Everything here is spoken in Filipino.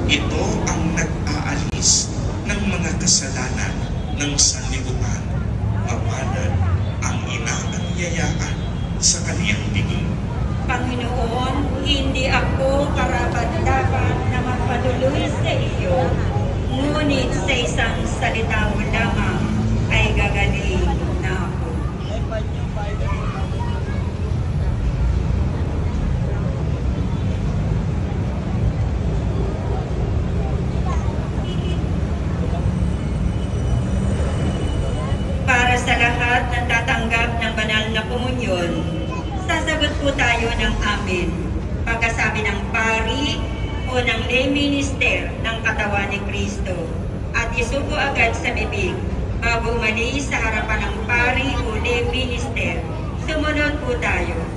Ito ang nag-aalis ng mga kasalanan ng sanlibutan. Mapalad ang inaanyayaan sa kaniyang biging. Panginoon, hindi ako karapat-dapat na magpatuloy sa iyo, ngunit sa isang salita mo lamang ay gagaling na ako. Para sa lahat ng tatanggap ng banal na komunyon, sasagot po tayo ng amin. Pagkasabi ng pari o ng lay minister ng katawan ni Kristo at isuko agad sa bibig bago umalis sa harapan ng pari o lay minister. Sumunod po tayo.